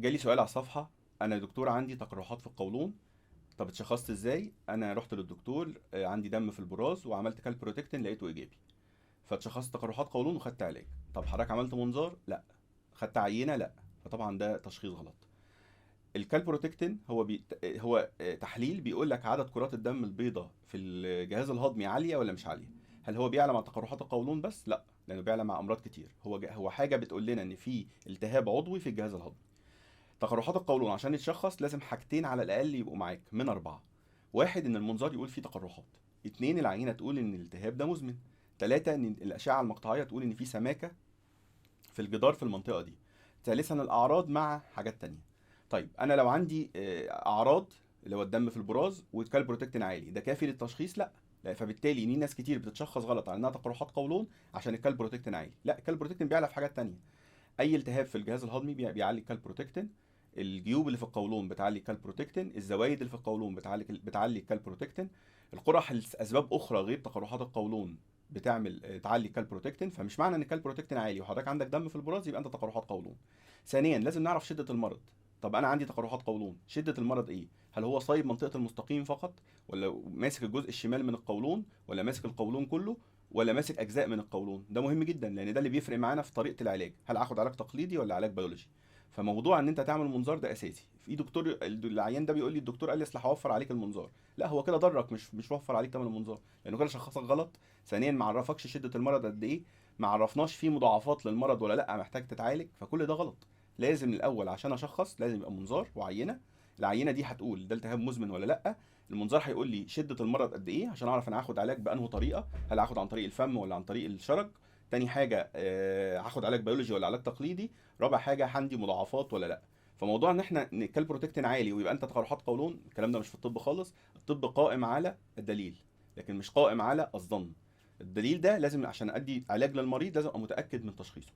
جالي سؤال على الصفحة: أنا يا دكتور عندي تقرحات في القولون. طب اتشخصت ازاي؟ أنا رحت للدكتور، عندي دم في البراز وعملت كالبروتكتين لقيته إيجابي، فاتشخصت تقرحات قولون وخدت علاج. طب حضرتك عملت منظار؟ لا. خدت عينة؟ لا. فطبعا ده تشخيص غلط. الكالبروتكتين هو تحليل بيقول لك عدد كرات الدم البيضاء في الجهاز الهضمي عالية ولا مش عالية. هل هو بيعلى مع تقرحات القولون بس؟ لا، لأنه بيعلى مع أمراض كتير. هو حاجة بتقول لنا إن في التهاب عضوي في الجهاز الهضمي. تقرحات القولون عشان يتشخص لازم حاجتين على الأقل يبقوا معاك من أربعة: واحد، إن المنظار يقول فيه تقرحات. اتنين، العينة تقول إن الالتهاب ده مزمن. تلاتة، إن الأشعة المقطعية تقول إن في سماكة في الجدار في المنطقة دي. ثالثا، الأعراض مع حاجات تانية. طيب أنا لو عندي أعراض اللي هو الدم في البراز والكالبروتكتين عالي، ده كافي للتشخيص؟ لا. لا، فبالتالي في ناس كتير بتتشخص غلط على انها تقرحات قولون عشان الكالبروتكتين عالي. لا، الكالبروتكتين بيعلى في حاجات تانية. اي التهاب في الجهاز الهضمي بيعلي الكالبروتكتين. الجيوب اللي في القولون بتعلي الكالبروتكتين. الزوايد اللي في القولون بتعلي الكالبروتكتين. القرح لاسباب اخرى غير تقرحات القولون تعلي الكالبروتكتين. فمش معنى ان الكالبروتكتين عالي وحضرتك عندك دم في البراز يبقى انت تقرحات قولون. ثانيا، لازم نعرف شده المرض. طب انا عندي تقرحات قولون، شده المرض ايه؟ هل هو صايب منطقه المستقيم فقط، ولا ماسك الجزء الشمال من القولون، ولا ماسك القولون كله، ولا ماسك اجزاء من القولون؟ ده مهم جدا لان ده اللي بيفرق معانا في طريقه العلاج. هل هاخد علاج تقليدي ولا علاج بيولوجي؟ فموضوع ان انت تعمل منظار ده اساسي. في دكتور العيان ده بيقول لي الدكتور قال لي اصل هوفر عليك المنظار. لا، هو كده ضرك، مش وفر عليك ثمن المنظار، لانه كده شخصك غلط. ثانيا، ما عرفكش شده المرض قد ايه، ما عرفناش فيه مضاعفات للمرض ولا لا محتاج تتعالج. فكل ده غلط. لازم الاول عشان اشخص لازم يبقى منظار وعينه. العينه دي هتقول ده التهاب مزمن ولا لا. المنظار هيقول لي شده المرض قد ايه عشان اعرف انا هاخد علاج بانه طريقه، هل هاخد عن طريق الفم ولا عن طريق الشرج. تاني حاجه هاخد علاج بيولوجي ولا علاج تقليدي. رابع حاجه عندي مضاعفات ولا لا. فموضوع ان احنا الكالبروتكتين عالي ويبقى انت تقرحات قولون، الكلام ده مش في الطب خالص. الطب قائم على الدليل لكن مش قائم على الظن. الدليل ده لازم عشان ادي علاج للمريض لازم ابقى متاكد من تشخيصه.